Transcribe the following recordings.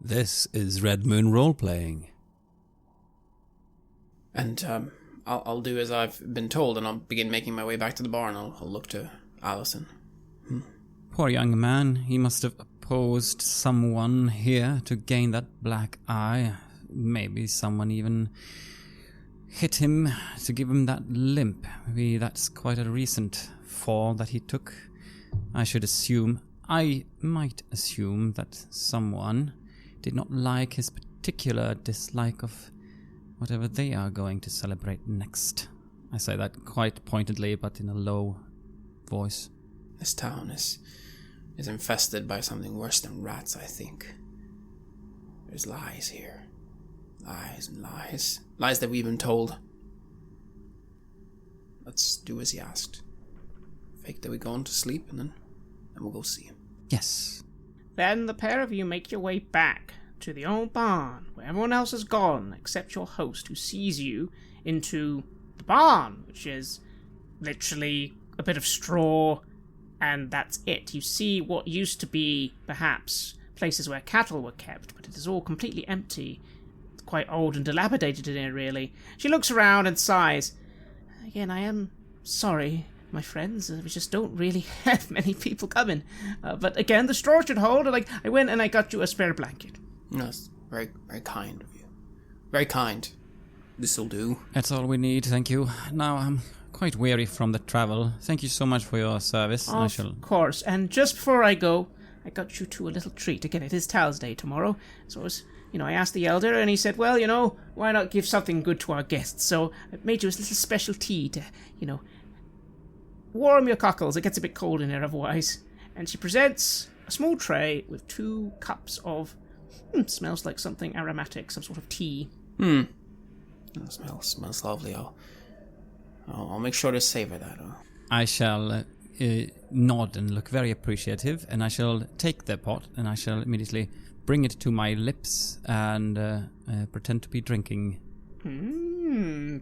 This is Red Moon Role-Playing. And I'll do as I've been told, and I'll begin making my way back to the barn. I'll look to Allison. Poor young man, he must have opposed someone here to gain that black eye. Maybe someone even hit him to give him that limp. Maybe that's quite a recent fall that he took. I might assume that someone did not like his particular dislike of whatever they are going to celebrate next. I say that quite pointedly, but in a low voice. This town is infested by something worse than rats, I think. There's lies here. Lies and lies. Lies that we've been told. Let's do as he asked. Fake that we're going to sleep, and then we'll go see him. Yes. Then the pair of you make your way back to the old barn, where everyone else has gone, except your host, who sees you into the barn, which is literally a bit of straw, and that's it. You see what used to be, perhaps, places where cattle were kept, but it is all completely empty. It's quite old and dilapidated in here, really. She looks around and sighs. Again, I am sorry, my friends. We just don't really have many people coming. But again, the straw should hold. I went and I got you a spare blanket. That's very, very kind of you. Very kind. This'll do. That's all we need, thank you. Now I'm quite weary from the travel. Thank you so much for your service. Of course. And just before I go, I got you two a little treat. Again, it is Tal's Day tomorrow. So I asked the elder, and he said, well, why not give something good to our guests? So I made you a little special tea to, warm your cockles. It gets a bit cold in here otherwise. And she presents a small tray with 2 cups of, smells like something aromatic, some sort of tea. That smells lovely. I'll make sure to savor that. I shall nod and look very appreciative, and I shall take the pot and I shall immediately bring it to my lips and pretend to be drinking.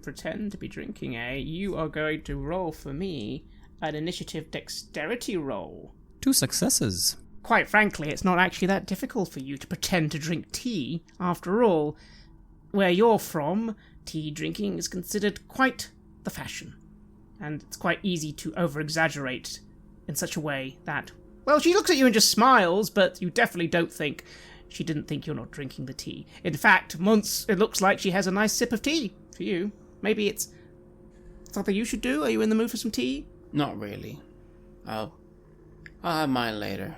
Pretend to be drinking, eh? You are going to roll for me an initiative dexterity roll. 2 successes. Quite frankly, it's not actually that difficult for you to pretend to drink tea. After all, where you're from, tea drinking is considered quite the fashion. And it's quite easy to over-exaggerate in such a way that, well, she looks at you and just smiles, but you definitely don't think she didn't think you're not drinking the tea. In fact, Muntz, it looks like she has a nice sip of tea for you. Maybe it's something you should do? Are you in the mood for some tea? Not really. I'll have mine later.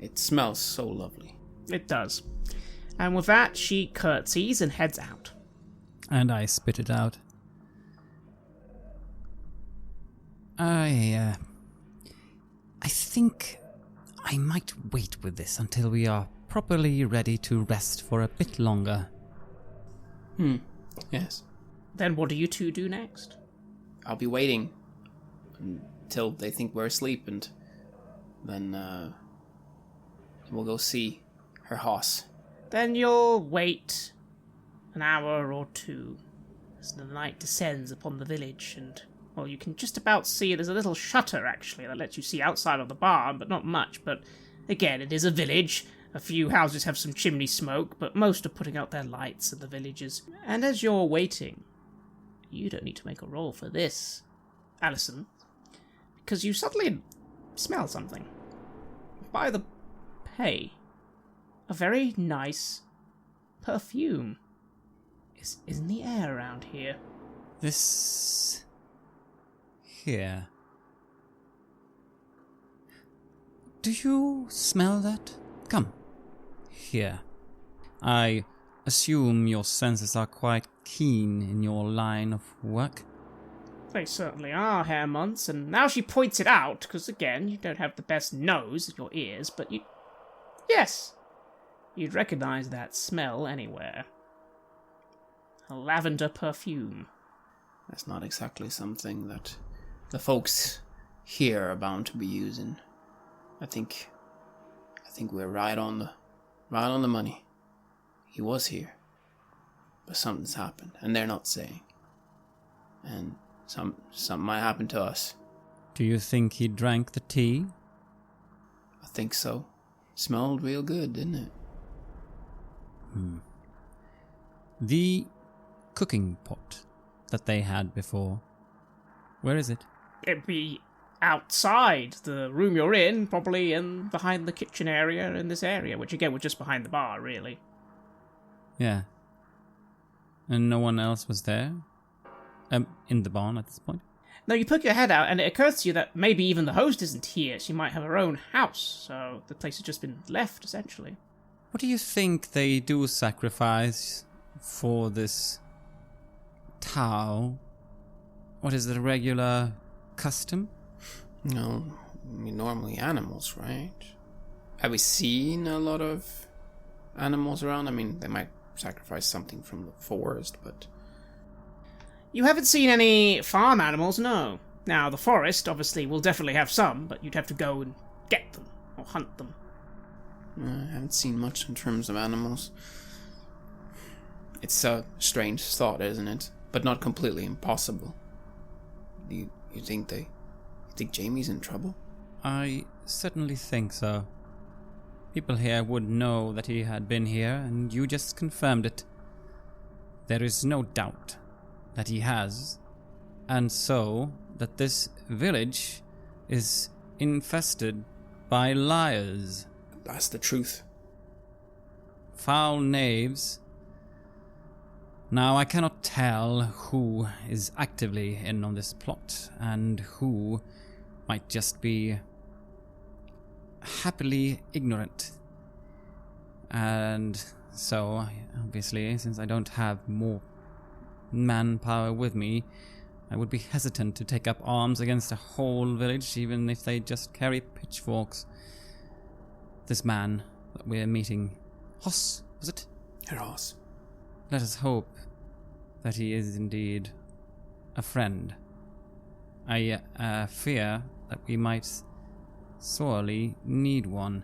It smells so lovely. It does. And with that, she curtsies and heads out. And I spit it out. I think I might wait with this until we are properly ready to rest for a bit longer. Yes. Then what do you two do next? I'll be waiting until they think we're asleep, and then we'll go see her house. Then you'll wait an hour or 2 as the night descends upon the village, and, well, you can just about see there's a little shutter, actually, that lets you see outside of the barn, but not much. But, again, it is a village. A few houses have some chimney smoke, but most are putting out their lights in the villages. And as you're waiting, you don't need to make a roll for this, Allison, because you suddenly smell something. By the way, a very nice perfume is in the air around here. This... here. Do you smell that? Come. Here. I assume your senses are quite keen in your line of work. They certainly are, Herr Muntz, and now she points it out, because again, you don't have the best nose at your ears, but you... Yes! You'd recognize that smell anywhere. A lavender perfume. That's not exactly something that the folks here are bound to be using. I think we're right on the money. He was here, but something's happened, and they're not saying. And something might happen to us. Do you think he drank the tea? I think so. Smelled real good, didn't it? The cooking pot that they had before, where is it? It'd be outside the room you're in, probably in behind the kitchen area in this area, which again was just behind the bar, really. Yeah. And no one else was there? In the barn at this point? No, you poke your head out, and it occurs to you that maybe even the host isn't here. She might have her own house, so the place has just been left, essentially. What do you think they do sacrifice for this Tao? What is the regular custom? No, I mean, normally animals, right? Have we seen a lot of animals around? I mean, they might sacrifice something from the forest, but... You haven't seen any farm animals, no. Now, the forest, obviously, will definitely have some, but you'd have to go and get them, or hunt them. I haven't seen much in terms of animals. It's a strange thought, isn't it? But not completely impossible. You think Jamie's in trouble? I certainly think so. People here would know that he had been here, and you just confirmed it. There is no doubt that he has, and so that this village is infested by liars. That's the truth. Foul knaves. Now, I cannot tell who is actively in on this plot and who might just be happily ignorant. And so, obviously, since I don't have more manpower with me, I would be hesitant to take up arms against a whole village, even if they just carry pitchforks. This man that we're meeting, Hoss, was it? Herr Hoss. Let us hope that he is indeed a friend. I fear that we might sorely need one.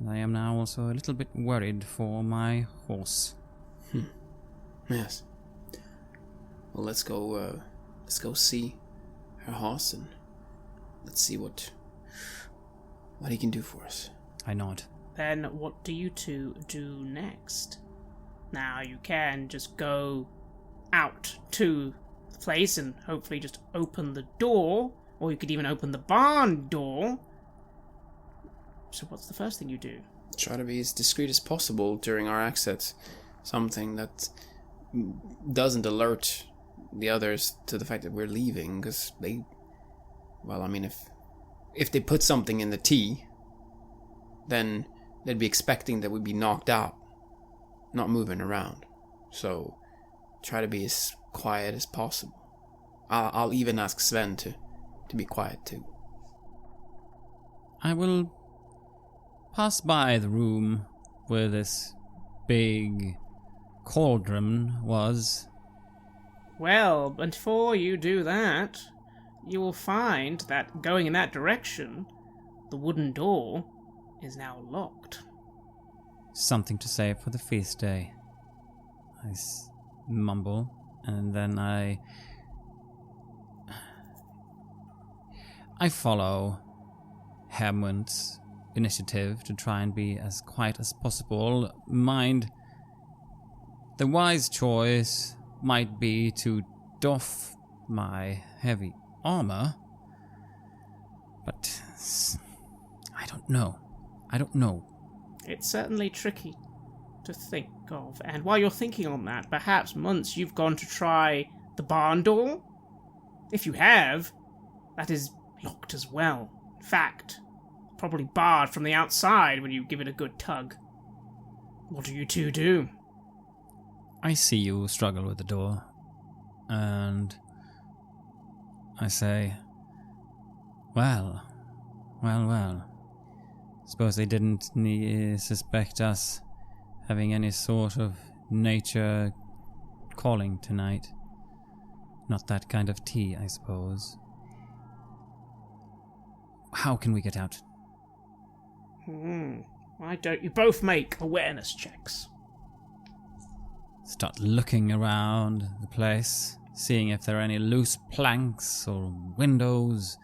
I am now also a little bit worried for my horse. Yes. Well, let's go see Herr Hoss and let's see what he can do for us. I nod. Then what do you two do next? Now, you can just go out to the place and hopefully just open the door, or you could even open the barn door. So what's the first thing you do? Try to be as discreet as possible during our exit. Something that doesn't alert the others to the fact that we're leaving, because if they put something in the tea, then they'd be expecting that we'd be knocked out, not moving around. So try to be as quiet as possible. I'll even ask Sven to be quiet too. I will pass by the room where this big cauldron was. Well, before you do that, you will find that going in that direction, the wooden door is now locked. Something to say for the feast day. I mumble, and then I follow Herr Muntz's initiative to try and be as quiet as possible. Mind, the wise choice might be to doff my heavy armor, but I don't know. It's certainly tricky to think of, and while you're thinking on that, perhaps, Muntz, you've gone to try the barn door? If you have, that is locked as well. In fact, probably barred from the outside when you give it a good tug. What do you two do? I see you struggle with the door, and I say, well. Suppose they didn't suspect us having any sort of nature calling tonight. Not that kind of tea, I suppose. How can we get out? Why don't you both make awareness checks? Start looking around the place, seeing if there are any loose planks or windows,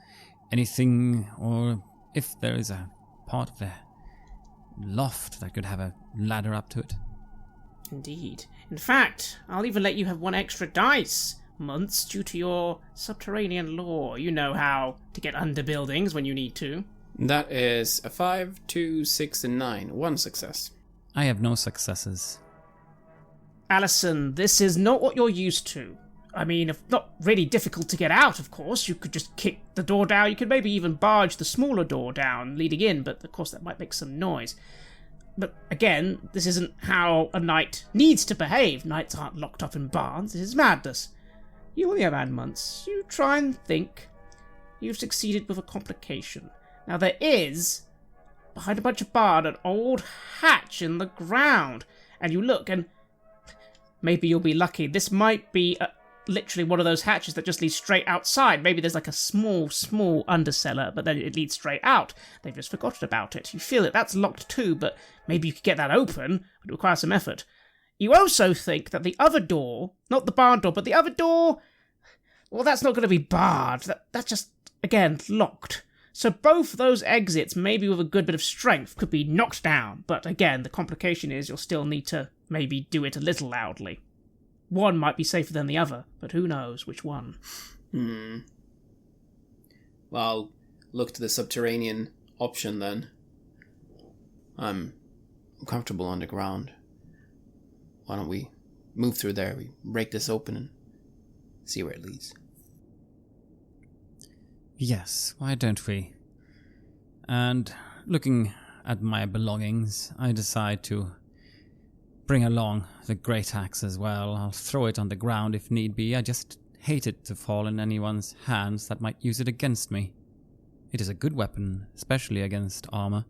anything, or if there is a part of the loft that could have a ladder up to it. Indeed. In fact, I'll even let you have 1 extra dice, Muntz, due to your subterranean lore. You know how to get under buildings when you need to. That is a 5, 2, 6, and 9. 1 success. I have no successes. Allison, this is not what you're used to. I mean, if not really difficult to get out, of course. You could just kick the door down. You could maybe even barge the smaller door down, leading in, but of course that might make some noise. But again, this isn't how a knight needs to behave. Knights aren't locked up in barns. This is madness. You, on the other hand, Muntz, you try and think. You've succeeded with a complication. Now there is, behind a bunch of barn, an old hatch in the ground. And you look and maybe you'll be lucky. This might be literally one of those hatches that just leads straight outside. Maybe there's like a small undercellar, but then it leads straight out. They've just forgotten about it. You feel it. That's locked too, but maybe you could get that open. It requires some effort. You also think that the other door, not the barn door, but the other door, well, that's not going to be barred. That's just, again, locked. So both those exits, maybe with a good bit of strength, could be knocked down. But again, the complication is you'll still need to maybe do it a little loudly. One might be safer than the other, but who knows which one. Well, I'll look to the subterranean option then. I'm comfortable underground. Why don't we move through there? We break this open and see where it leads. Yes, why don't we? And looking at my belongings, I decide to bring along the great axe as well. I'll throw it on the ground if need be. I just hate it to fall in anyone's hands that might use it against me. It is a good weapon, especially against armor.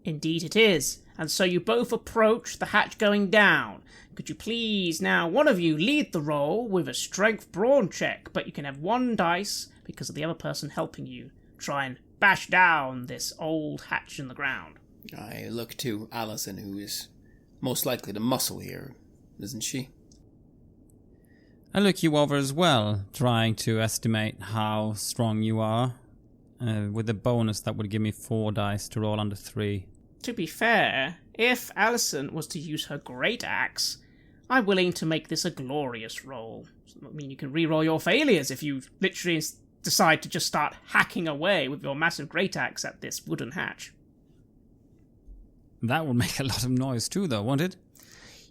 Indeed it is. And so you both approach the hatch going down. Could you please now, one of you, lead the roll with a strength brawn check, but you can have 1 dice because of the other person helping you. Try and bash down this old hatch in the ground. I look to Allison, who is most likely the muscle here, isn't she? I look you over as well, trying to estimate how strong you are. With a bonus that would give me 4 dice to roll under 3. To be fair, if Allison was to use her great axe, I'm willing to make this a glorious roll. I mean, you can re-roll your failures if you literally decide to just start hacking away with your massive great axe at this wooden hatch. That would make a lot of noise too, though, won't it?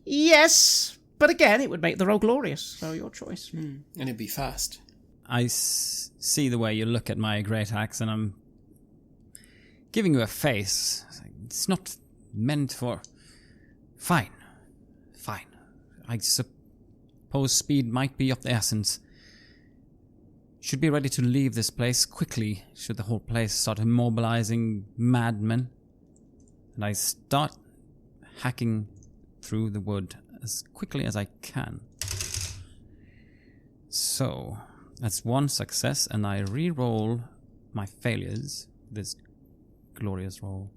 Yes, but again, it would make the roll glorious, so your choice. And it'd be fast. I see the way you look at my great axe, and I'm giving you a face. It's not meant for... Fine. I suppose speed might be of the essence. Should be ready to leave this place quickly, should the whole place start immobilizing madmen. And I start hacking through the wood as quickly as I can. So, that's 1 success, and I re-roll my failures, this glorious roll.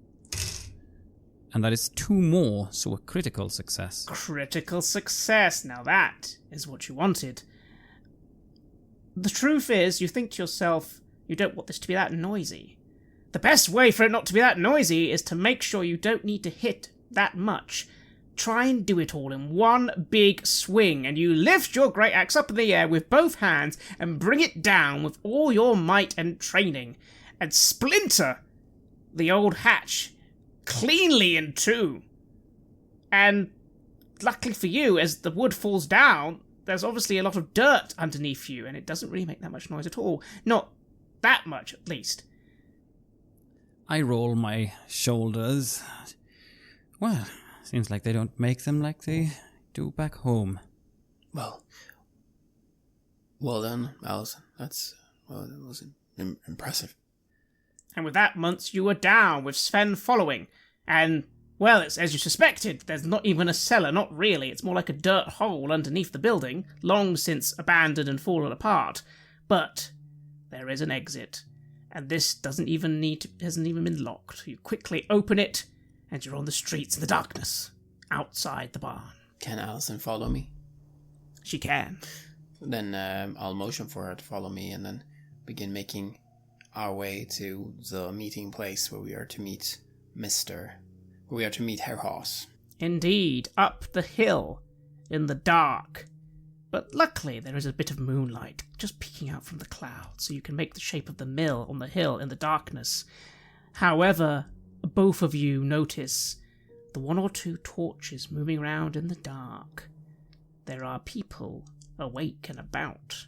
And that is 2 more, so a critical success. Critical success, now that is what you wanted. The truth is, you think to yourself, you don't want this to be that noisy. The best way for it not to be that noisy is to make sure you don't need to hit that much. Try and do it all in 1 big swing, and you lift your great axe up in the air with both hands and bring it down with all your might and training, and splinter the old hatch cleanly in 2. And luckily for you, as the wood falls down, there's obviously a lot of dirt underneath you, and it doesn't really make that much noise at all. Not that much, at least. I roll my shoulders. Well, seems like they don't make them like they do back home. Well done, Allison. It was impressive. And with that, Muntz, you were down, with Sven following. And, well, it's as you suspected. There's not even a cellar, not really. It's more like a dirt hole underneath the building, long since abandoned and fallen apart. But there is an exit. And this hasn't even been locked. You quickly open it, and you're on the streets in the darkness, outside the barn. Can Allison follow me? She can. Then I'll motion for her to follow me, and then begin making our way to the meeting place where we are to meet Herr Haas. Indeed, up the hill, in the dark. But luckily there is a bit of moonlight just peeking out from the clouds, so you can make the shape of the mill on the hill in the darkness. However, both of you notice the 1 or 2 torches moving around in the dark. There are people awake and about.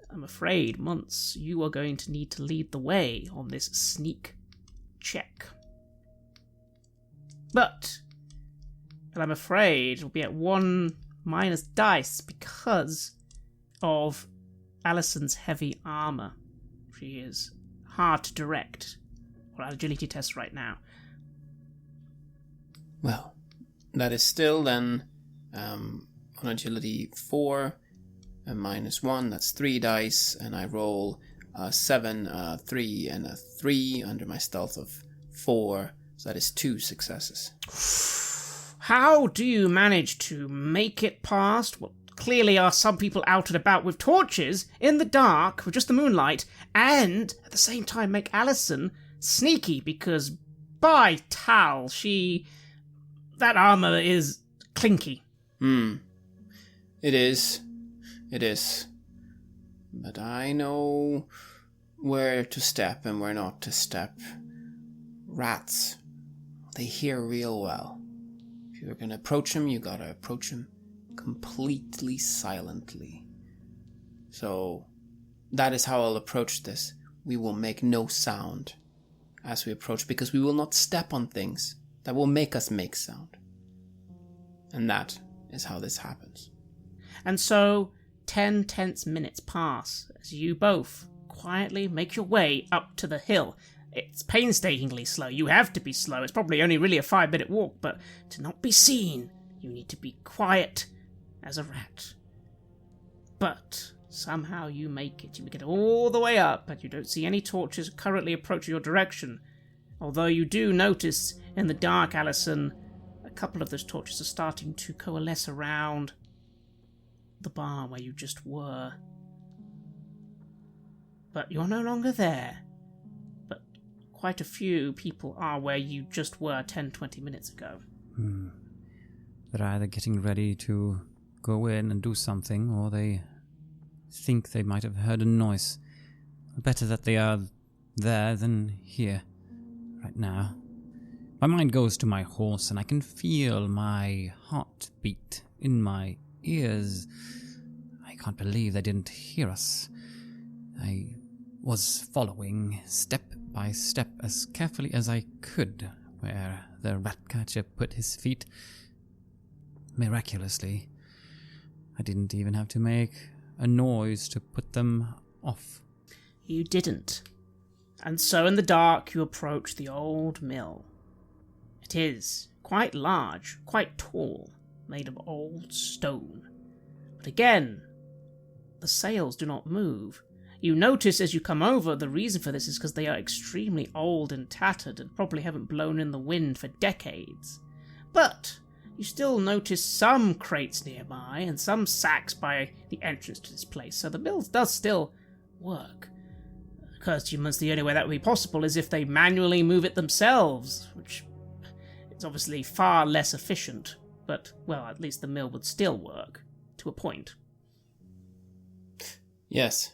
I'm afraid, Muntz, you are going to need to lead the way on this sneak check. But I'm afraid it'll be at 1 minus dice because of Allison's heavy armor. She is hard to direct or agility test right now. Well, that is still then on agility 4 and minus 1. That's 3 dice, and I roll 7, 3, and a 3 under my stealth of 4. So that is 2 successes. How do you manage to make it past what clearly are some people out and about with torches in the dark with just the moonlight, and at the same time make Allison sneaky? Because by Tal, that armor is clinky. It is. But I know where to step and where not to step. Rats, they hear real well. If you're gonna approach them, you gotta approach them completely silently. So that is how I'll approach this. We will make no sound as we approach, because we will not step on things that will make us make sound. And that is how this happens. And so 10 tense minutes pass as you both quietly make your way up to the hill. It's painstakingly slow. You have to be slow. It's probably only really a 5-minute walk, but to not be seen, you need to be quiet as a rat. But somehow you make it. You get all the way up, and you don't see any torches currently approaching your direction. Although you do notice in the dark, Allison, a couple of those torches are starting to coalesce around the bar where you just were. But you're no longer there. But quite a few people are where you just were 10-20 minutes ago. They're either getting ready to go in and do something, or they think they might have heard a noise. Better that they are there than here, right now. My mind goes to my horse, and I can feel my heart beat in my ears. I can't believe they didn't hear us. I was following step by step as carefully as I could where the ratcatcher put his feet. Miraculously, I didn't even have to make a noise to put them off. You didn't. And so in the dark you approach the old mill. It is quite large, quite tall, made of old stone. But again, the sails do not move. You notice as you come over the reason for this is because they are extremely old and tattered and probably haven't blown in the wind for decades. But you still notice some crates nearby and some sacks by the entrance to this place, so the mill does still work. Occurs to you, the only way that would be possible is if they manually move it themselves, which is obviously far less efficient, but, well, at least the mill would still work, to a point. Yes.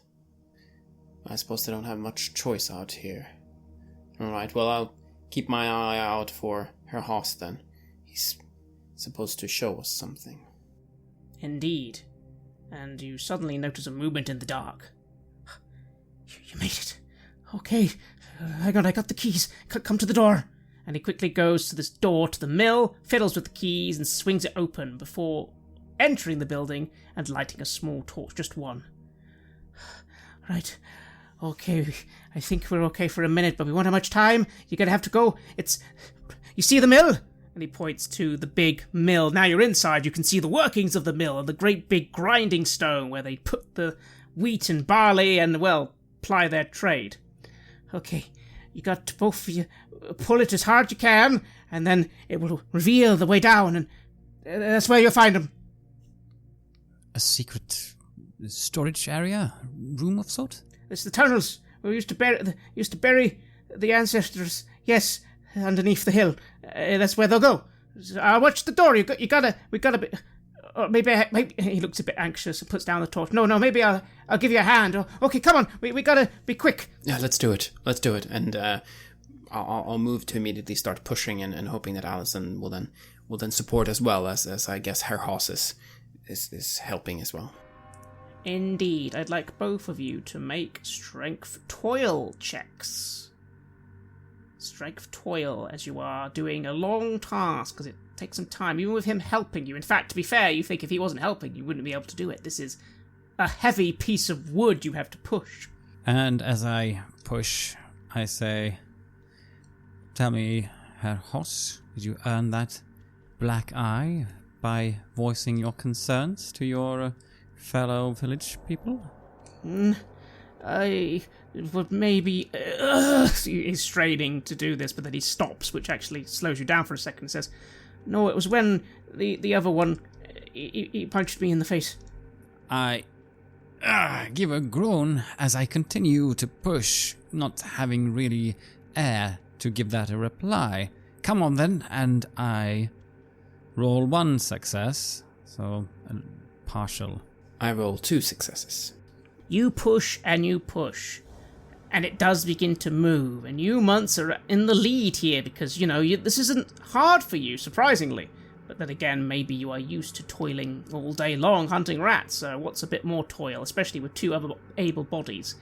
I suppose they don't have much choice out here. Alright, well, I'll keep my eye out for Herr Haas then. He's supposed to show us something. Indeed. And you suddenly notice a movement in the dark. You made it. Okay. Hang on, I got the keys. Come to the door. And he quickly goes to this door to the mill, fiddles with the keys, and swings it open before entering the building and lighting a small torch, just one. Right. Okay, I think we're okay for a minute, but we won't have much time. You're gonna have to go. You see the mill? And he points to the big mill. Now you're inside, you can see the workings of the mill and the great big grinding stone where they put the wheat and barley and, well, ply their trade. Okay, you got to both of you pull it as hard as you can, and then it will reveal the way down, and that's where you'll find them. A secret storage area? Room of sort? It's the tunnels where we used to bury the ancestors. Yes, underneath the hill. That's where they'll go. Watch the door. We gotta be. Maybe he looks a bit anxious and puts down the torch. No, maybe I'll give you a hand. Okay, come on. We gotta be quick. Yeah, let's do it. And I'll move to immediately start pushing and hoping that Allison will then support as well as I guess Herr Haas is helping as well. Indeed, I'd like both of you to make strength toil checks. Strength toil, as you are doing a long task, because it takes some time, even with him helping you. In fact, to be fair, you think if he wasn't helping, you wouldn't be able to do it. This is a heavy piece of wood you have to push. And as I push, I say, tell me, Herr Haas, did you earn that black eye by voicing your concerns to your fellow village people? I would maybe... he's straining to do this, but then he stops, which actually slows you down for a second, and says, no, it was when the other one, he punched me in the face. I give a groan as I continue to push, not having really air to give that a reply. Come on then, and I roll 1 success, so partial. I roll 2 successes. You push, and it does begin to move, and you, Muntz, are in the lead here, because, this isn't hard for you, surprisingly. But then again, maybe you are used to toiling all day long hunting rats, so what's a bit more toil, especially with 2 other able bodies?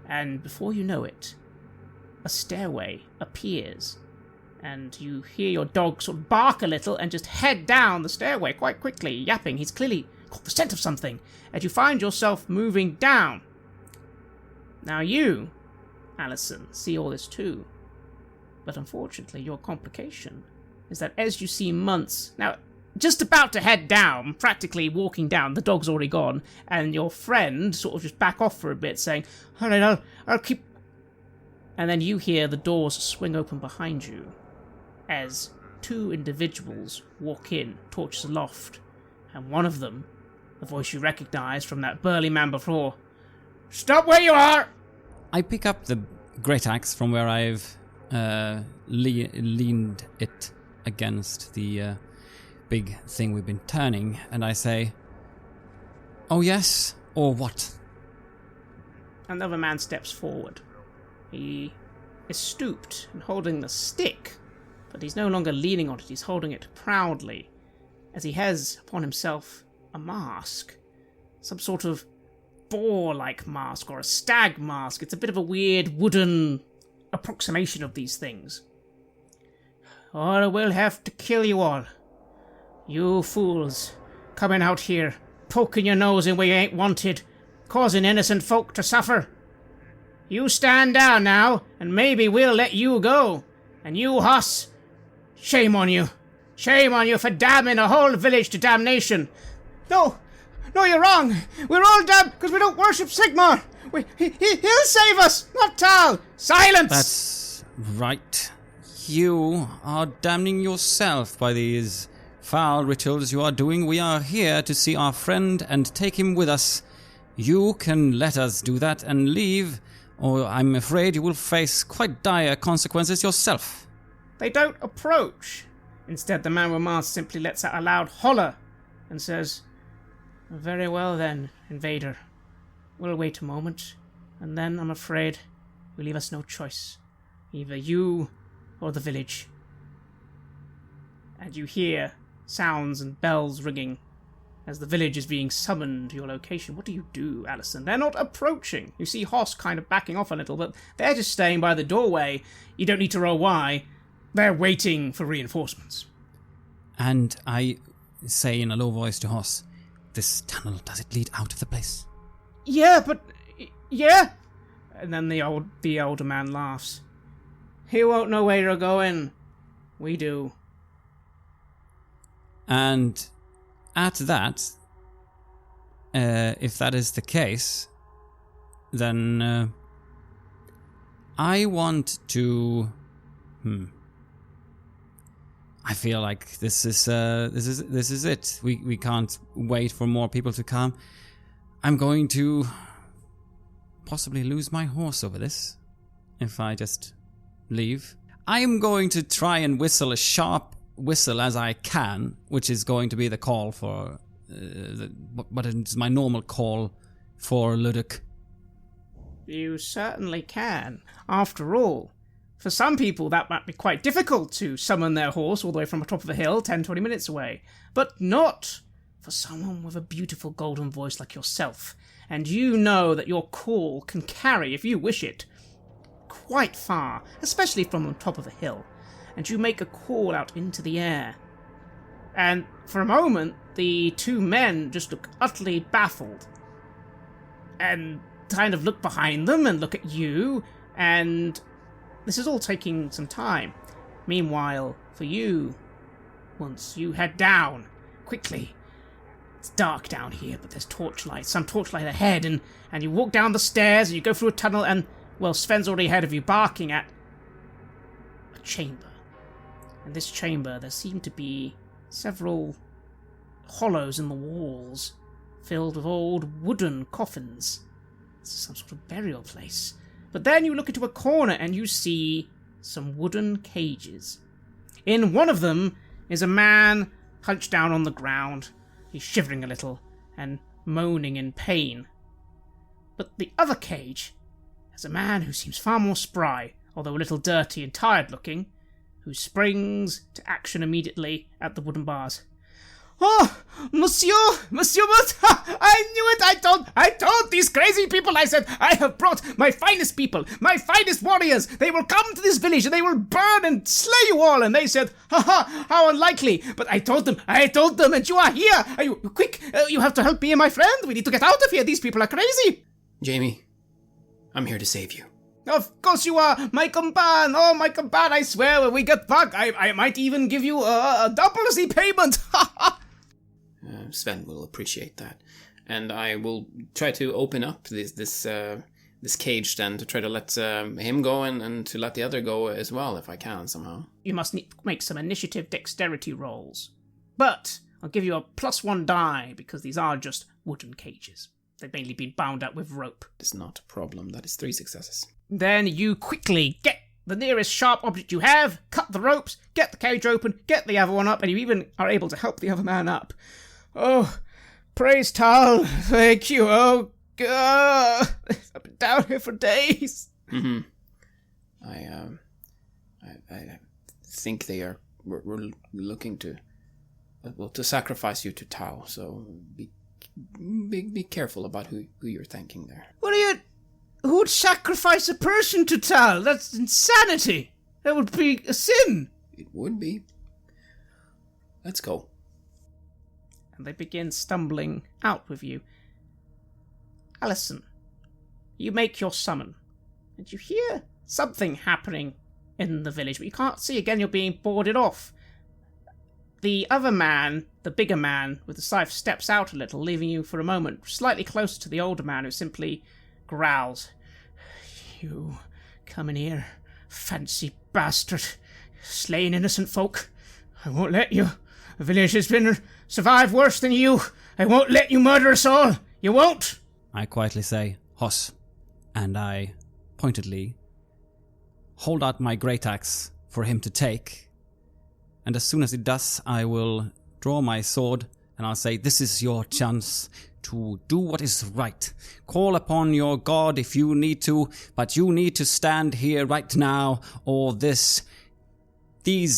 And before you know it, a stairway appears, and you hear your dog sort of bark a little and just head down the stairway quite quickly, yapping. He's clearly got the scent of something, and you find yourself moving down. Now you, Allison, see all this too, but unfortunately your complication is that as you see Muntz, now just about to head down, practically walking down, the dog's already gone, and your friend sort of just back off for a bit, saying, alright, I'll keep... And then you hear the doors swing open behind you as 2 individuals walk in, torches aloft, and one of them, the voice you recognize from that burly man before, stop where you are! I pick up the great axe from where I've leaned it against the big thing we've been turning, and I say, oh yes, or what? Another man steps forward. He is stooped and holding the stick, but he's no longer leaning on it, he's holding it proudly, as he has upon himself a mask. Some sort of boar-like mask, or a stag mask. It's a bit of a weird wooden approximation of these things. Or we'll have to kill you all. You fools, coming out here, poking your nose in where you ain't wanted, causing innocent folk to suffer. You stand down now, and maybe we'll let you go. And you, Haas, shame on you. Shame on you for damning a whole village to damnation. No, you're wrong. We're all damned because we don't worship Sigmar. He'll save us, not Tal. Silence! That's right. You are damning yourself by these foul rituals you are doing. We are here to see our friend and take him with us. You can let us do that and leave, or I'm afraid you will face quite dire consequences yourself. They don't approach. Instead, the man with mask simply lets out a loud holler and says, very well then, invader. We'll wait a moment, and then, I'm afraid, will leave us no choice. Either you or the village. And you hear sounds and bells ringing as the village is being summoned to your location. What do you do, Allison? They're not approaching. You see Hoss kind of backing off a little, but they're just staying by the doorway. You don't need to roll why. They're waiting for reinforcements. And I say in a low voice to Hoss, this tunnel, does it lead out of the place? Yeah. And then the older man laughs. He won't know where you're going. We do. And at that, if that is the case, then I want to. I feel like this is it. We can't wait for more people to come. I'm going to possibly lose my horse over this if I just leave. I am going to try and whistle a sharp whistle as I can, which is going to be the call for... but it's my normal call for Ludwig. You certainly can. After all, for some people that might be quite difficult to summon their horse all the way from the top of a hill 10-20 minutes away. But not for someone with a beautiful golden voice like yourself. And you know that your call can carry, if you wish it, quite far, especially from the top of a hill. And you make a call out into the air. And for a moment, the two men just look utterly baffled. And kind of look behind them and look at you, and this is all taking some time. Meanwhile, for you, once you head down, quickly. It's dark down here, but there's torchlight, some torchlight ahead, and you walk down the stairs, and you go through a tunnel, and, well, Sven's already ahead of you, barking at a chamber. In this chamber, there seem to be several hollows in the walls, filled with old wooden coffins. This is some sort of burial place. But then you look into a corner and you see some wooden cages. In one of them is a man hunched down on the ground. He's shivering a little and moaning in pain. But the other cage has a man who seems far more spry, although a little dirty and tired looking, who springs to action immediately at the wooden bars. "Oh, Monsieur Muntz, I knew it, I told these crazy people, I said, I have brought my finest people, my finest warriors, they will come to this village and they will burn and slay you all, and they said, how unlikely, but I told them, and you are here, quick, you have to help me and my friend, we need to get out of here, these people are crazy." Jamie, I'm here to save you. "Of course you are, my compan, I swear, when we get back, I might even give you a double the payment, Sven will appreciate that, and I will try to open up this cage then to try to let him go and to let the other go as well if I can somehow. You must make some initiative dexterity rolls, but I'll give you a +1 die because these are just wooden cages. They've mainly been bound up with rope. It's not a problem. That is 3 successes. Then you quickly get the nearest sharp object you have, cut the ropes, get the cage open, get the other one up, and you even are able to help the other man up. "Oh, praise Tal, thank you, oh, God, I've been down here for days." Mm-hmm. I think we're looking to sacrifice you to Tal, so be careful about who you're thanking there. Who would sacrifice a person to Tal? That's insanity. That would be a sin. It would be. Let's go. And they begin stumbling out with you. Allison, you make your summon, and you hear something happening in the village, but you can't see. Again, you're being boarded off. The other man, the bigger man with the scythe, steps out a little, leaving you for a moment, slightly closer to the older man, who simply growls. "You come in here, fancy bastard, slaying innocent folk. I won't let you. The village has been survived worse than you. I won't let you murder us all. You won't." I quietly say, "Hoss," and I pointedly hold out my great axe for him to take. And as soon as he does, I will draw my sword and I'll say, "This is your chance to do what is right. Call upon your God if you need to, but you need to stand here right now, or these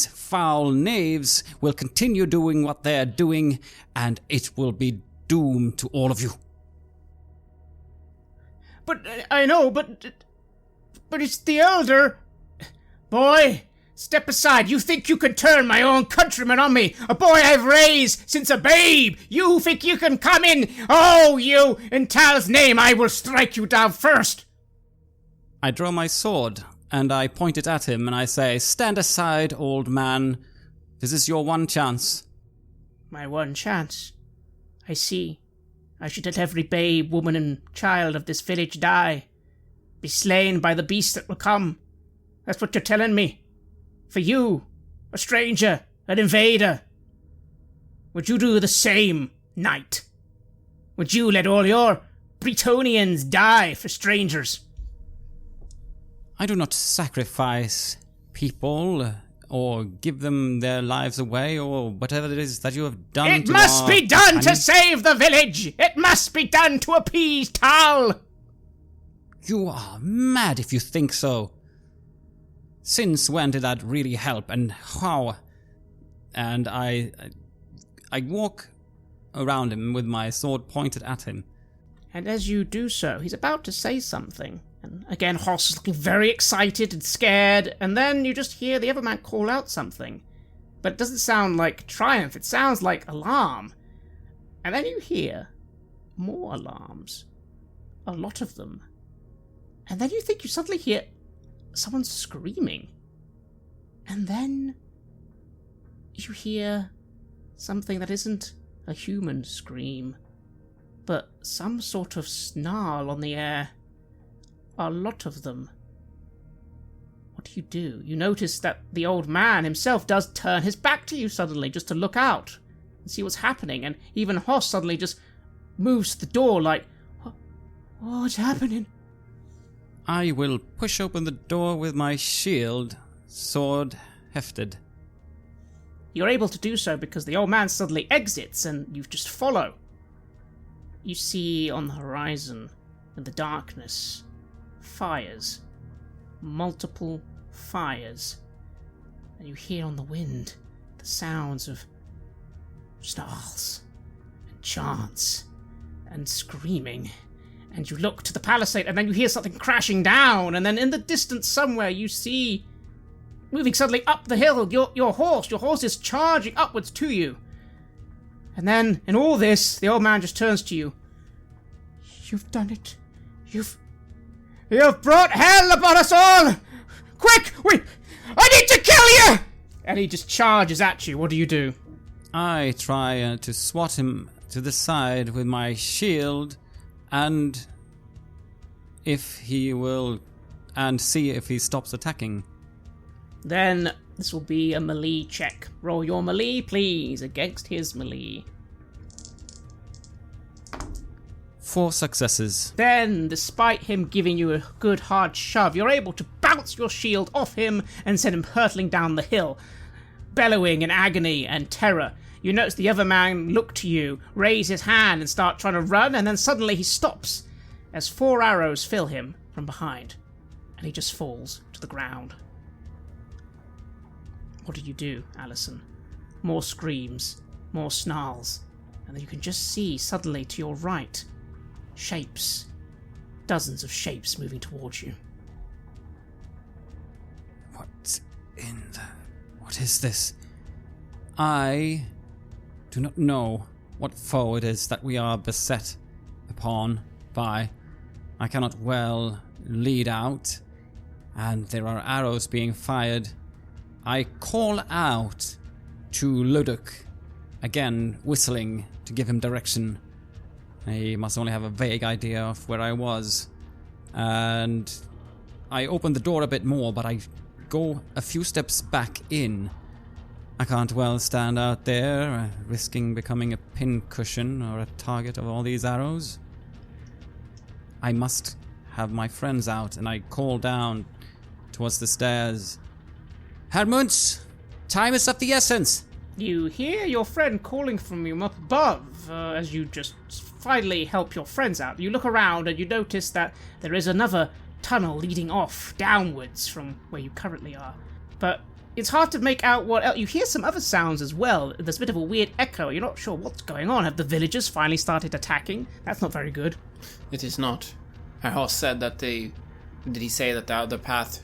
foul knaves will continue doing what they're doing, and it will be doom to all of you." "But I know, but it's the elder." "Boy, step aside. You think you can turn my own countrymen on me? A boy I've raised since a babe. You think you can come in? Oh, you, in Tal's name, I will strike you down first." I draw my sword and I point it at him and I say, "Stand aside, old man. This is your one chance." "My one chance? I see. I should let every babe, woman, and child of this village die. Be slain by the beast that will come. That's what you're telling me. For you, a stranger, an invader. Would you do the same, knight? Would you let all your Bretonians die for strangers?" I do not sacrifice people or give them their lives away, or whatever it is that you have done It to must our be done to companions. save the village! It must be done to appease Tal! You are mad if you think so. Since when did that really help, and how? And I walk around him with my sword pointed at him. And as you do so, he's about to say something. And again, Hoss is looking very excited and scared, and then you just hear the other man call out something. But it doesn't sound like triumph, it sounds like alarm. And then you hear more alarms. A lot of them. And then you think you suddenly hear someone screaming. And then you hear something that isn't a human scream, but some sort of snarl on the air. A lot of them. What do? You notice that the old man himself does turn his back to you suddenly, just to look out and see what's happening, and even Hoss suddenly just moves to the door like, what's happening? I will push open the door with my shield, sword hefted. You're able to do so because the old man suddenly exits and you just follow. You see on the horizon, in the darkness, fires. Multiple fires. And you hear on the wind the sounds of snarls and chants and screaming. And you look to the palisade and then you hear something crashing down, and then in the distance somewhere you see, moving suddenly up the hill, your horse is charging upwards to you. And then, in all this, the old man just turns to you. You've done it. You've brought hell upon us all! Quick! I need to kill you! And he just charges at you. What do? I try to swat him to the side with my shield, and see if he stops attacking. Then this will be a melee check. Roll your melee, please, against his melee. 4 successes. Then, despite him giving you a good hard shove, you're able to bounce your shield off him and send him hurtling down the hill, bellowing in agony and terror. You notice the other man look to you, raise his hand and start trying to run, and then suddenly he stops as 4 arrows fill him from behind, and he just falls to the ground. What do, Allison? More screams, more snarls, and then you can just see suddenly to your right, shapes, dozens of shapes moving towards you. What is this? I do not know what foe it is that we are beset upon by. I cannot well lead out, and there are arrows being fired. I call out to Luduk, again whistling to give him direction. He must only have a vague idea of where I was. And I open the door a bit more, but I go a few steps back in. I can't well stand out there, risking becoming a pincushion or a target of all these arrows. I must have my friends out, and I call down towards the stairs. Herr Muntz, time is of the essence. You hear your friend calling from you up above as you just finally help your friends out. You look around and you notice that there is another tunnel leading off downwards from where you currently are. But it's hard to make out what else. You hear some other sounds as well. There's a bit of a weird echo. You're not sure what's going on. Have the villagers finally started attacking? That's not very good. It is not. Herr Hoss said that did he say that the path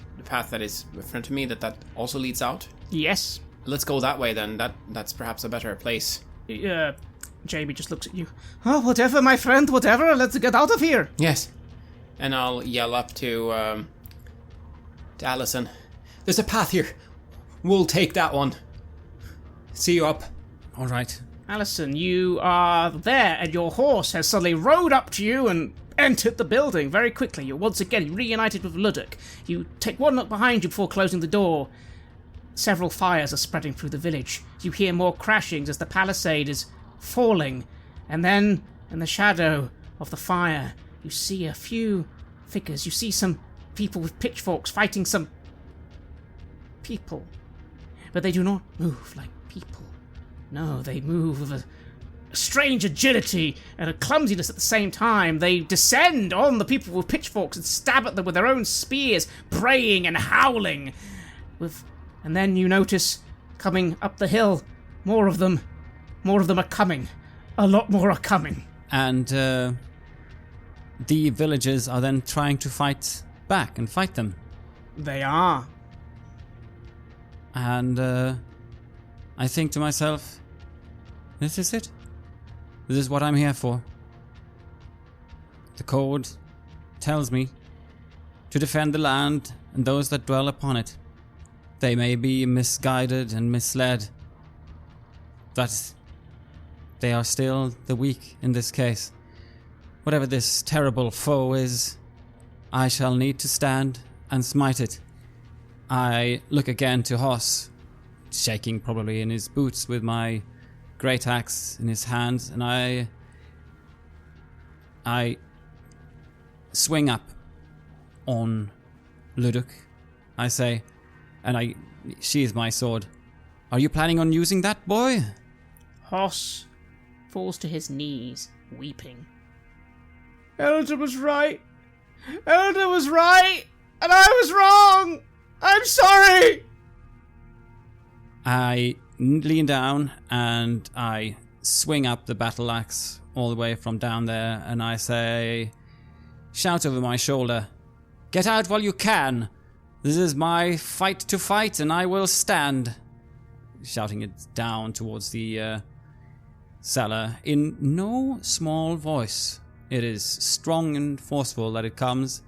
that is in front of me, that also leads out? Yes. Let's go that way then. That's perhaps a better place. Jamie just looks at you. Oh, whatever, my friend, whatever. Let's get out of here. Yes. And I'll yell up to Allison. There's a path here. We'll take that one. See you up. All right. Allison, you are there, and your horse has suddenly rode up to you and entered the building very quickly. You're once again reunited with Luduk. You take one look behind you before closing the door. Several fires are spreading through the village. You hear more crashings as the palisade is falling. And then, in the shadow of the fire, you see a few figures. You see some people with pitchforks fighting some people. but they do not move like people. No, they move with a strange agility and a clumsiness at the same time. They descend on the people with pitchforks and stab at them with their own spears, braying and howling. And then you notice, coming up the hill, more of them are coming. A lot more are coming. And the villagers are then trying to fight back and fight them. They are. And I think to myself, this is it. This is what I'm here for. The code tells me to defend the land and those that dwell upon it. They may be misguided and misled, but they are still the weak in this case. Whatever this terrible foe is, I shall need to stand and smite it. I look again to Hoss, shaking probably in his boots with my great axe in his hands, and I swing up on Luduk. I say, and I sheathe my sword. Are you planning on using that, boy? Hoss falls to his knees, weeping. Elder was right. Elder was right, and I was wrong. I'm sorry. I lean down and I swing up the battle axe all the way from down there, and I say, shout over my shoulder, get out while you can. This is my fight to fight, and I will stand. Shouting it down towards the cellar in no small voice. It is strong and forceful that it comes.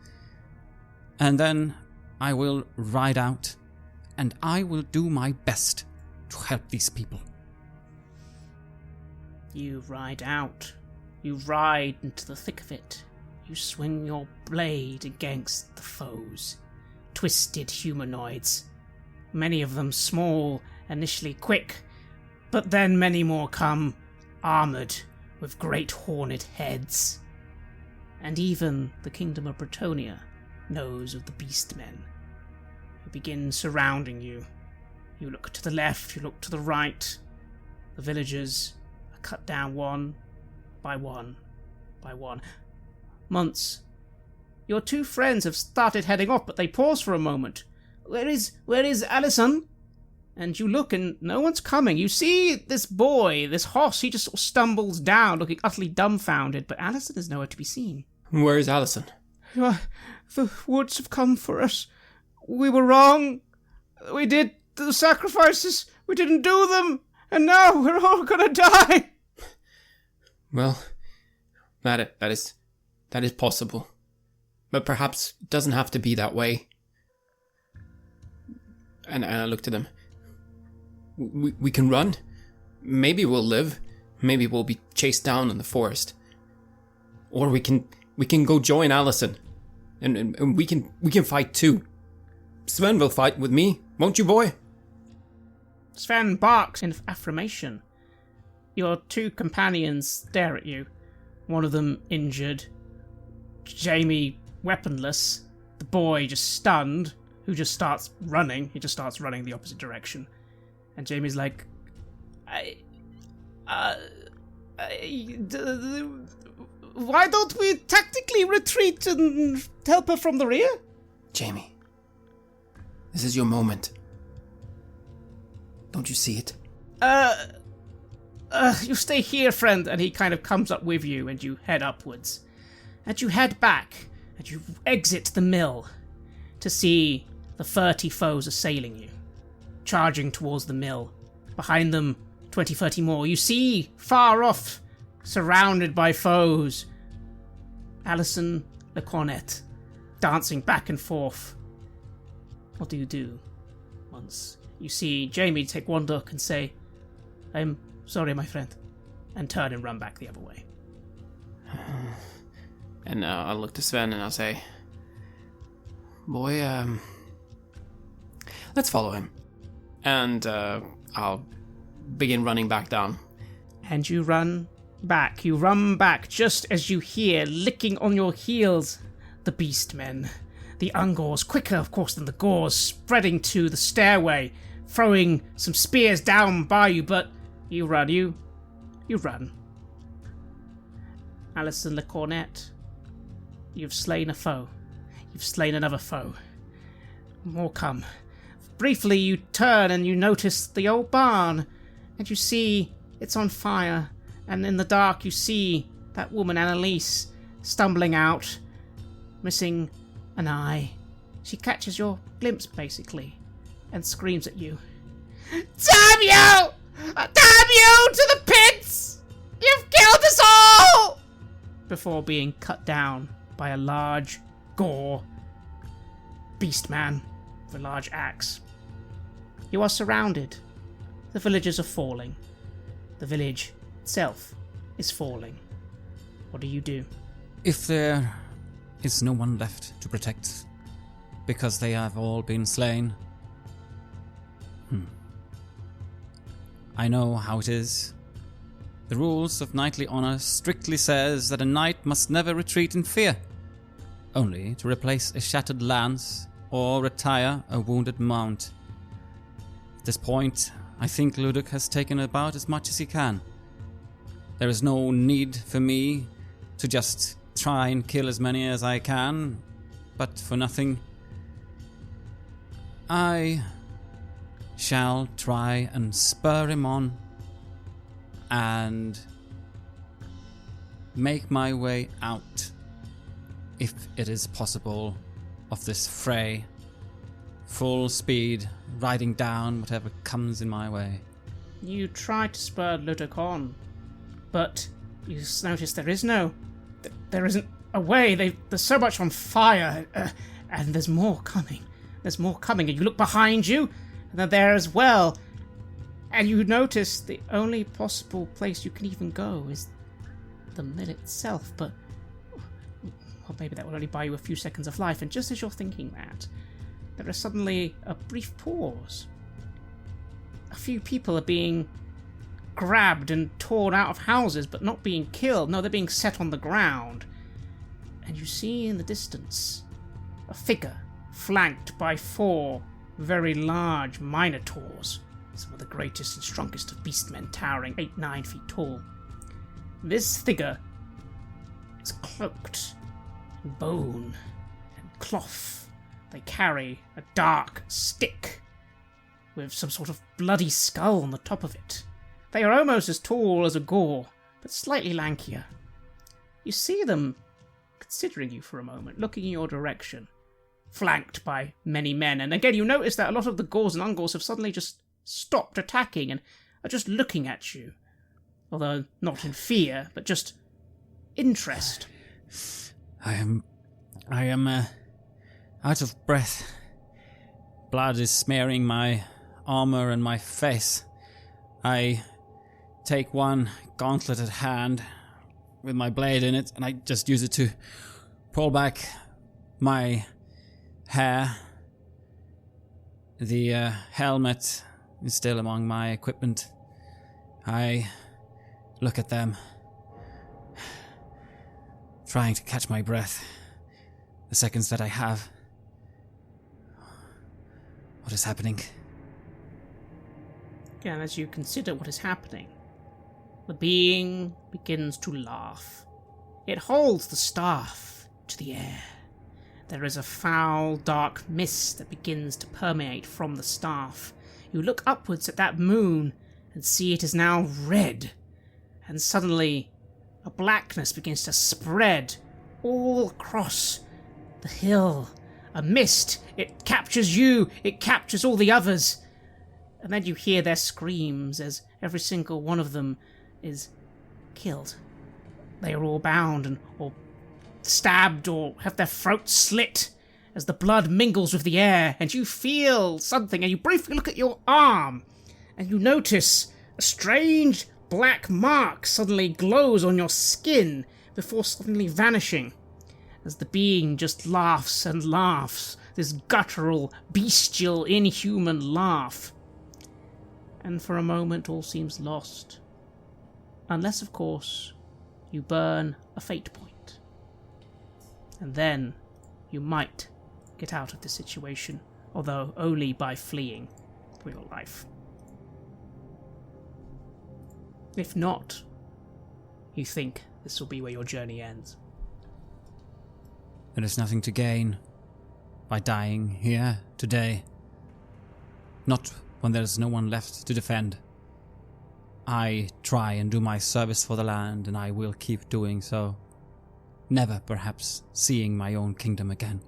And then I will ride out, and I will do my best to help these people. You ride out. You ride into the thick of it. You swing your blade against the foes. Twisted humanoids. Many of them small, initially quick, but then many more come, armoured, with great horned heads. And even the Kingdom of Bretonnia knows of the Beastmen, who begin surrounding you. You look to the left, you look to the right. The villagers are cut down one by one by one. Muntz, your two friends have started heading off, but they pause for a moment. Where is Allison? And you look and no one's coming. You see this boy, this Hoss, he just sort of stumbles down, looking utterly dumbfounded, but Allison is nowhere to be seen. Where is Allison? The woods have come for us. We were wrong. We did the sacrifices. We didn't do them. And now we're all gonna die. Well, that is possible. But perhaps it doesn't have to be that way. And I looked at him. We can run. Maybe we'll live. Maybe we'll be chased down in the forest. Or we can go join Allison. And we can fight too. Sven will fight with me, won't you, boy? Sven barks in affirmation. Your two companions stare at you. One of them injured. Jamie weaponless. The boy just stunned, who just starts running. He just starts running the opposite direction. And Jamie's like, why don't we tactically retreat and help her from the rear? Jamie, this is your moment. Don't you see it? You stay here, friend. And he kind of comes up with you, and you head upwards. And you head back, and you exit the mill to see the 30 foes assailing you, charging towards the mill. Behind them, 20, 30 more. You see, far off, surrounded by foes, Allison the Cornet, dancing back and forth. What do you do? Once you see Jamie take one look and say, I'm sorry, my friend, and turn and run back the other way. And I'll look to Sven and I'll say, boy, let's follow him. And I'll begin running back down. And you run back. You run back just as you hear, licking on your heels, the Beastmen. The Ungors, quicker, of course, than the Gors, spreading to the stairway, throwing some spears down by you, but you run, you run. Allison Le Cornet, you've slain a foe. You've slain another foe. More come. Briefly you turn and you notice the old barn, and you see it's on fire, and in the dark you see that woman Annalise stumbling out, missing an eye. She catches your glimpse, basically, and screams at you. Damn you! Damn you to the pits! You've killed us all! Before being cut down by a large, gore beast man with a large axe. You are surrounded. The villagers are falling. The village itself is falling. What do you do? If there is no one left to protect, because they have all been slain, I know how it is. The rules of knightly honor strictly says that a knight must never retreat in fear, only to replace a shattered lance or retire a wounded mount. At this point, I think Ludic has taken about as much as he can. There is no need for me to just try and kill as many as I can, but for nothing. I shall try and spur him on and make my way out, if it is possible, of this fray, full speed, riding down whatever comes in my way. You try to spur Ludic on, but you notice there isn't a way. There's so much on fire, and there's more coming. There's more coming, and you look behind you, and they're there as well. And you notice the only possible place you can even go is the mill itself, but well, maybe that will only buy you a few seconds of life. And just as you're thinking that, there is suddenly a brief pause. A few people are being grabbed and torn out of houses, but not being killed. No, they're being set on the ground. And you see in the distance a figure flanked by 4 very large minotaurs, some of the greatest and strongest of beastmen, towering 8-9 feet tall. This figure is cloaked in bone and cloth. They carry a dark stick with some sort of bloody skull on the top of it. They are almost as tall as a Gaur, but slightly lankier. You see them considering you for a moment, looking in your direction, flanked by many men. And again, you notice that a lot of the Gaurs and Ungors have suddenly just stopped attacking and are just looking at you. Although not in fear, but just interest. I am out of breath. Blood is smearing my armor and my face. I take one gauntleted hand with my blade in it, and I just use it to pull back my hair. The helmet is still among my equipment. I look at them, trying to catch my breath. The seconds that I have. What is happening? And as you consider what is happening, the being begins to laugh. It holds the staff to the air. There is a foul, dark mist that begins to permeate from the staff. You look upwards at that moon and see it is now red. And suddenly, a blackness begins to spread all across the hill. A mist. It captures you. It captures all the others. And then you hear their screams as every single one of them is killed. They are all bound and or stabbed or have their throats slit as the blood mingles with the air, and you feel something, and you briefly look at your arm, and you notice a strange black mark suddenly glows on your skin before suddenly vanishing as the being just laughs and laughs, this guttural, bestial, inhuman laugh. And for a moment all seems lost. Unless, of course, you burn a fate point. And then you might get out of the situation, although only by fleeing. for your life. If not, you think this will be where your journey ends. There is nothing to gain by dying here today. Not when there is no one left to defend. I try and do my service for the land, and I will keep doing so. Never, perhaps, seeing my own kingdom again.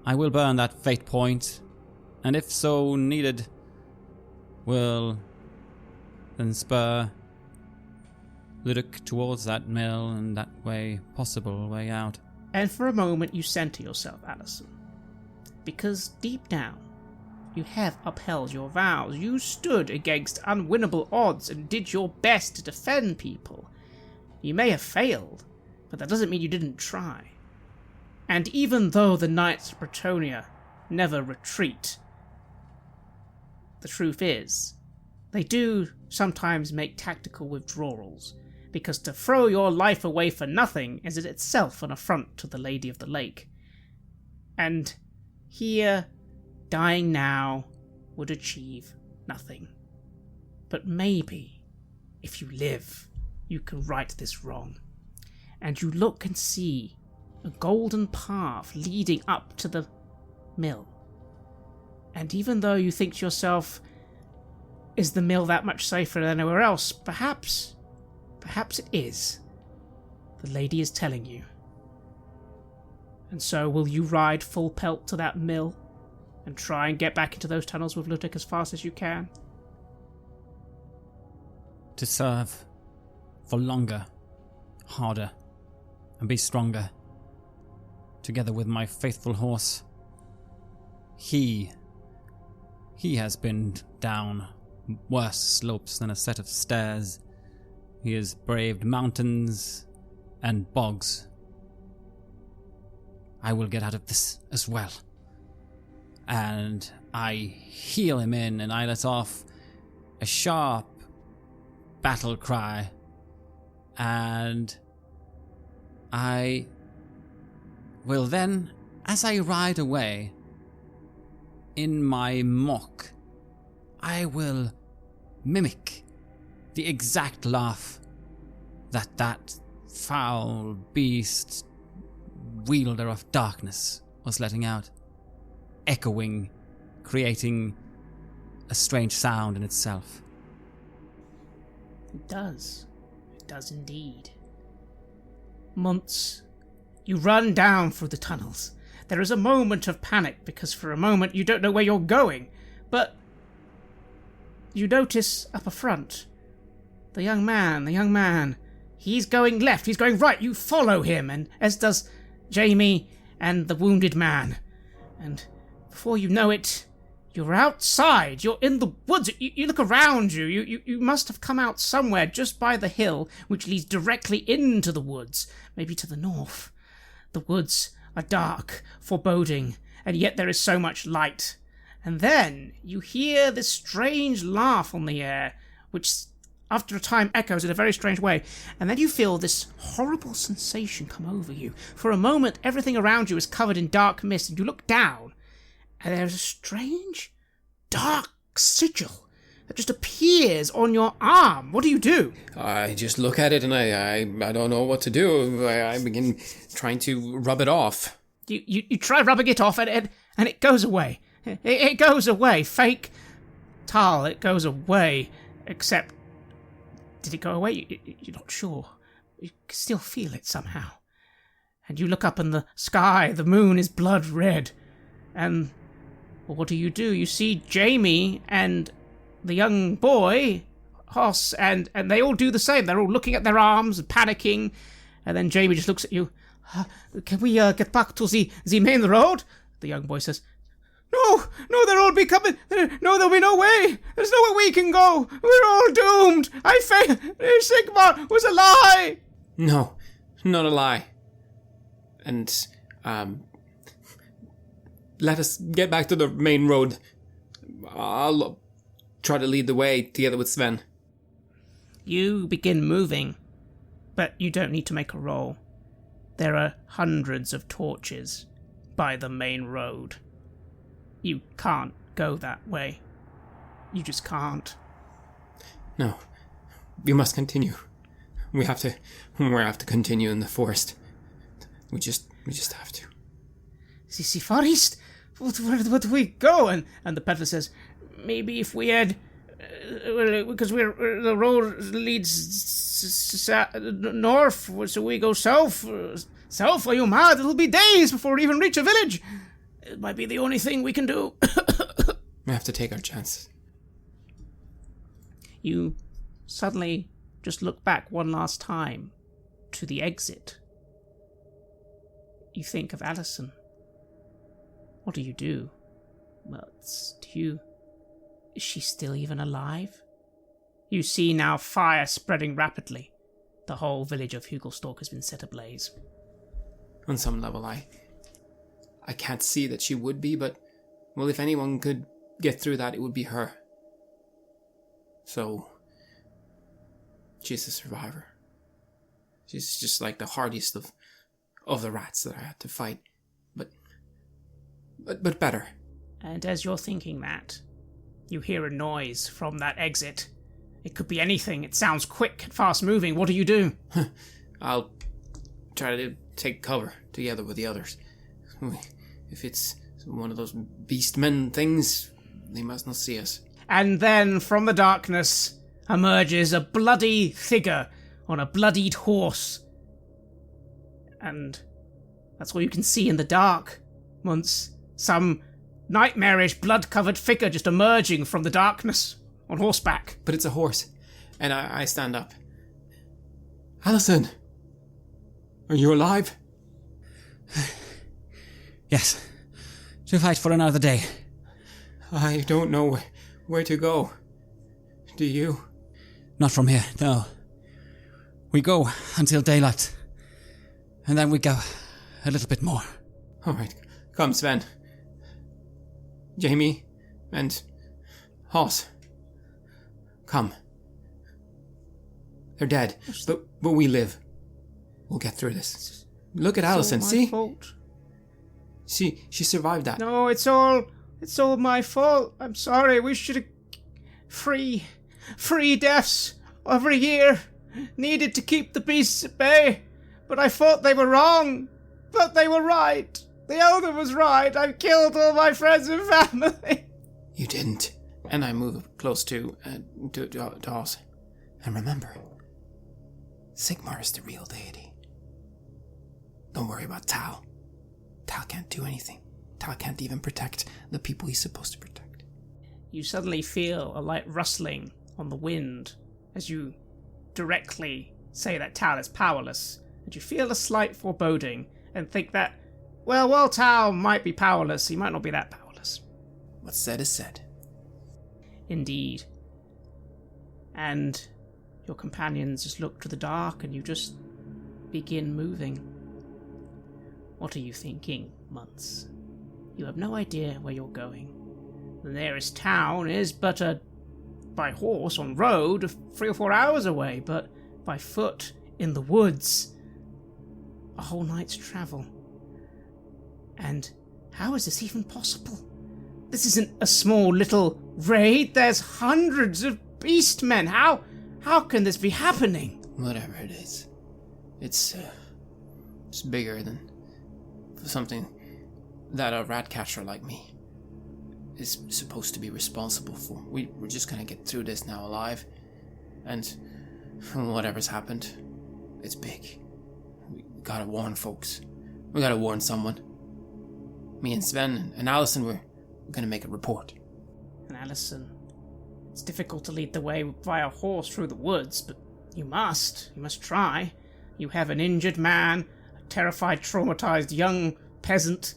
I will burn that fate point, and if so needed, will then spur Ludic towards that mill and that way, possible way out. And for a moment you center yourself, Allison. Because deep down, you have upheld your vows. You stood against unwinnable odds and did your best to defend people. You may have failed, but that doesn't mean you didn't try. And even though the Knights of Bretonnia never retreat, the truth is, they do sometimes make tactical withdrawals, because to throw your life away for nothing is in itself an affront to the Lady of the Lake. And here, dying now would achieve nothing. But maybe, if you live, you can right this wrong. And you look and see a golden path leading up to the mill. And even though you think to yourself, is the mill that much safer than anywhere else? Perhaps it is. The lady is telling you. And so will you ride full pelt to that mill and try and get back into those tunnels with Ludic as fast as you can? To serve for longer, harder, and be stronger. Together with my faithful horse. He has been down worse slopes than a set of stairs. He has braved mountains and bogs. I will get out of this as well. And I heel him in, and I let off a sharp battle cry. And I will then, as I ride away, in my mock, I will mimic the exact laugh that foul beast, wielder of darkness, was letting out, echoing, creating a strange sound in itself. It does. It does indeed. Muntz, you run down through the tunnels. There is a moment of panic because for a moment you don't know where you're going, but you notice up front the young man, he's going left, he's going right, you follow him, and as does Jamie and the wounded man. And before you know it, you're outside, you're in the woods, you look around you, you must have come out somewhere just by the hill, which leads directly into the woods, maybe to the north. The woods are dark, foreboding, and yet there is so much light. And then you hear this strange laugh on the air, which after a time echoes in a very strange way, and then you feel this horrible sensation come over you. For a moment, everything around you is covered in dark mist, and you look down, and there's a strange, dark sigil that just appears on your arm. What do you do? I just look at it, and I don't know what to do. I begin trying to rub it off. You try rubbing it off, and it goes away. It goes away. Fake Tal, it goes away. Except, did it go away? You're not sure. You can still feel it somehow. And you look up in the sky, the moon is blood red. And well, what do? You see Jamie and the young boy, Hoss, and they all do the same. They're all looking at their arms and panicking. And then Jamie just looks at you. Can we get back to the main road? The young boy says, No, they'll all be coming. No, there'll be no way. There's no way we can go. We're all doomed. I failed. Sigmar was a lie. No, not a lie. And, let us get back to the main road. I'll try to lead the way together with Sven. You begin moving, but you don't need to make a roll. There are hundreds of torches by the main road. You can't go that way you just can't. No. We must continue. We have to continue in the forest. We just have to. The forest? Where do we go? And the peddler says, maybe if we had... because the road leads north, so we go south. South? Are you mad? It'll be days before we even reach a village. It might be the only thing we can do. We have to take our chances. You suddenly just look back one last time to the exit. You think of Allison. What do you do? Well, is she still even alive? You see now fire spreading rapidly. The whole village of Hügelstrok has been set ablaze. On some level, I can't see that she would be, but, well, if anyone could get through that, it would be her. So, she's a survivor. She's just like the hardiest of the rats that I had to fight. But better. And as you're thinking that, you hear a noise from that exit. It could be anything. It sounds quick and fast-moving. What do? I'll try to take cover together with the others. If it's one of those beast men things, they must not see us. And then from the darkness emerges a bloody figure on a bloodied horse. And that's all you can see in the dark, Muntz. Some nightmarish, blood-covered figure just emerging from the darkness on horseback. But it's a horse, and I stand up. Allison! Are you alive? Yes. To fight for another day. I don't know where to go. Do you? Not from here, no. We go until daylight. And then we go a little bit more. Alright, come Sven. Jamie and Hoss. Come. They're dead, but we live. We'll get through this. Look at Allison, see? Fault. She survived that. No, it's all my fault. I'm sorry. We should have... Free deaths every year. Needed to keep the beasts at bay. But I thought they were wrong. But they were right. The elder was right. I killed all my friends and family. You didn't. And I move close to Hoss. And remember, Sigmar is the real deity. Don't worry about Tal. Tal can't do anything. Tal can't even protect the people he's supposed to protect. You suddenly feel a light rustling on the wind as you directly say that Tal is powerless. And you feel a slight foreboding and think that, well, while Tal might be powerless, he might not be that powerless. What's said is said. Indeed. And your companions just look to the dark and you just begin moving. What are you thinking, Muntz? You have no idea where you're going. The nearest town is but by horse on road 3 or 4 hours away, but by foot in the woods a whole night's travel. And how is this even possible? This isn't a small little raid. There's hundreds of beastmen. How can this be happening? Whatever it is, it's bigger than something that a rat catcher like me is supposed to be responsible for. We're just gonna get through this now alive, and whatever's happened, it's big. We gotta warn folks. We gotta warn someone. Me and Sven and Allison, we're gonna make a report. And Allison, it's difficult to lead the way via horse through the woods, but you must try. You have an injured man, a terrified, traumatized young peasant,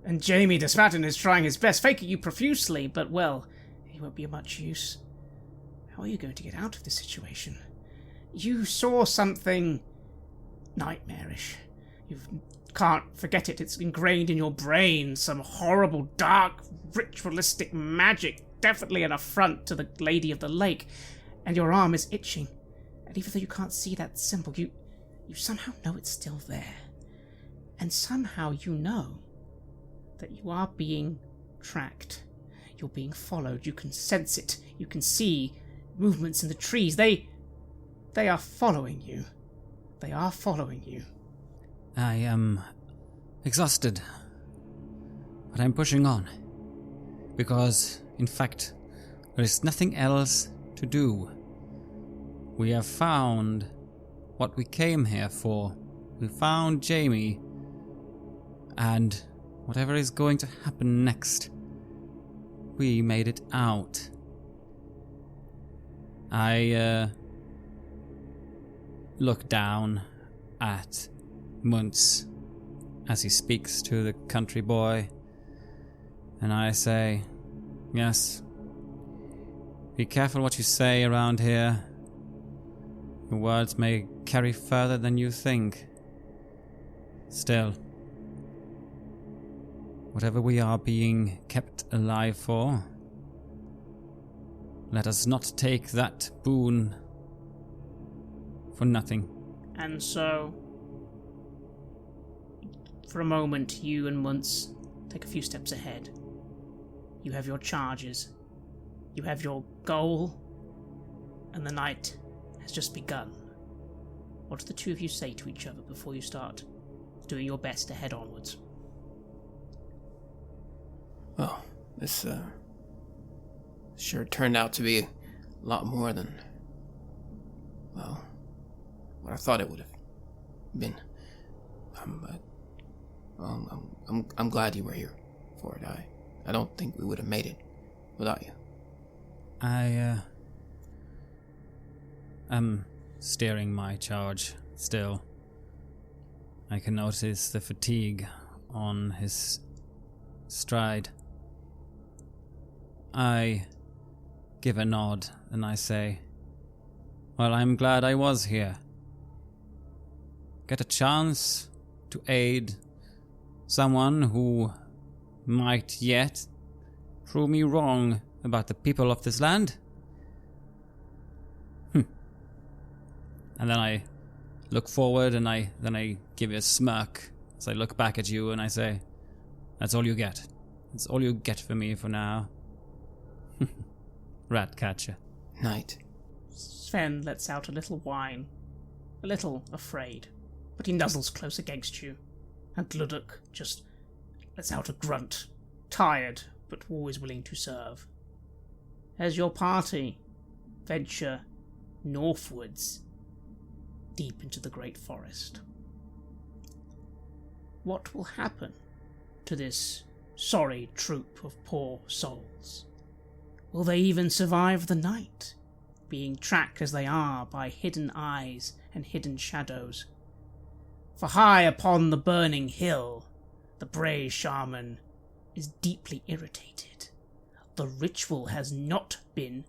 and Jamie Desvatin is trying his best, faking you profusely, but, well, he won't be of much use. How are you going to get out of this situation? You saw something nightmarish. You can't forget it. It's ingrained in your brain. Some horrible, dark, ritualistic magic. Definitely an affront to the Lady of the Lake. And your arm is itching. And even though you can't see that symbol, you somehow know it's still there. And somehow you know that you are being tracked. You're being followed. You can sense it. You can see movements in the trees. They are following you. They are following you. I am exhausted, but I'm pushing on. Because, in fact, there is nothing else to do. We have found what we came here for. We found Jamie, and whatever is going to happen next, we made it out. I look down at Muntz as he speaks to the country boy, and I say, yes, be careful what you say around here. Your words may carry further than you think. Still, whatever we are being kept alive for, let us not take that boon for nothing. And so, for a moment, you and Muntz take a few steps ahead. You have your charges. You have your goal. And the night has just begun. What do the two of you say to each other before you start doing your best to head onwards? Well, this sure turned out to be a lot more than, well, what I thought it would have been. I'm glad you were here for it. I don't think we would have made it without you. I am steering my charge still. I can notice the fatigue on his stride. I give a nod and I say, well, I'm glad I was here. Get a chance to aid someone who might yet prove me wrong about the people of this land. And then I look forward and I give you a smirk as I look back at you and I say, that's all you get. That's all you get for me for now. Rat catcher. Night. Sven lets out a little whine, a little afraid, but he nuzzles close against you, and Gludok just lets out a grunt, tired but always willing to serve. As your party venture northwards, deep into the great forest, what will happen to this sorry troop of poor souls? Will they even survive the night, being tracked as they are by hidden eyes and hidden shadows? For high upon the burning hill, the Barey shaman is deeply irritated. The ritual has not been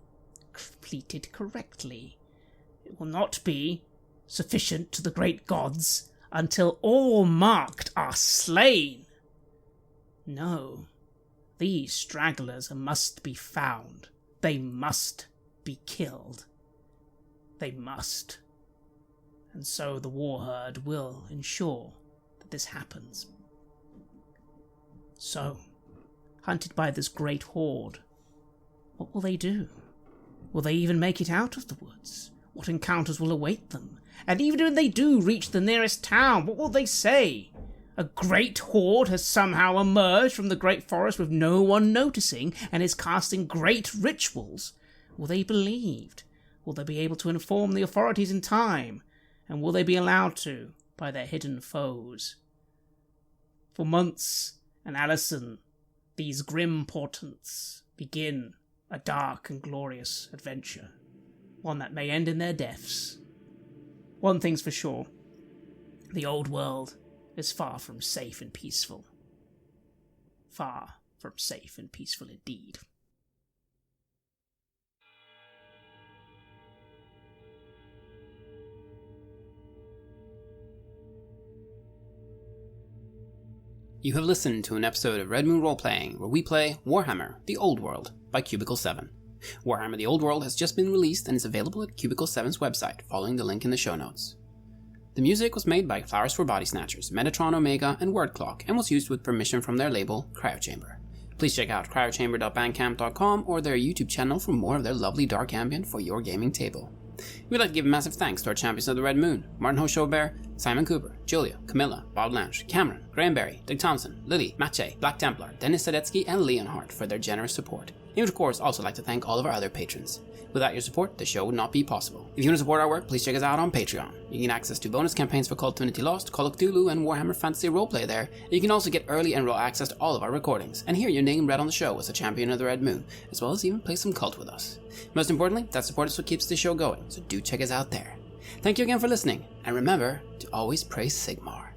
completed correctly. It will not be sufficient to the great gods until all marked are slain. No, these stragglers must be found. They must be killed. They must. And so the war herd will ensure that this happens. So, hunted by this great horde, what will they do? Will they even make it out of the woods? What encounters will await them? And even when they do reach the nearest town, what will they say? A great horde has somehow emerged from the great forest with no one noticing and is casting great rituals. Will they be believed? Will they be able to inform the authorities in time? And will they be allowed to by their hidden foes? For Muntz and Allison, these grim portents begin a dark and glorious adventure, one that may end in their deaths. One thing's for sure, the old world is far from safe and peaceful. Far from safe and peaceful indeed. You have listened to an episode of Red Moon Roleplaying, where we play Warhammer, The Old World, by Cubicle 7. Warhammer The Old World has just been released and is available at Cubicle 7's website, following the link in the show notes. The music was made by Flowers for Body Snatchers, Metatron Omega, and Word Clock, and was used with permission from their label, Cryochamber. Please check out cryochamber.bandcamp.com or their YouTube channel for more of their lovely dark ambient for your gaming table. We'd like to give a massive thanks to our champions of the Red Moon, Martin Heuschober, Simon Cooper, Julia, Camilla, Bob Lange, Cameron, Graham Barey, Doug Thomson, Lily, Maciej, Black Templar, Dennis Sadecki, and Leonhardt for their generous support. And we would of course also like to thank all of our other patrons. Without your support, the show would not be possible. If you want to support our work, please check us out on Patreon. You can get access to bonus campaigns for Cult of Divinity Lost, Call of Cthulhu, and Warhammer Fantasy Roleplay there. And you can also get early and raw access to all of our recordings, and hear your name read on the show as a champion of the Red Moon, as well as even play some Cult with us. Most importantly, that support is what keeps the show going, so do check us out there. Thank you again for listening, and remember to always praise Sigmar.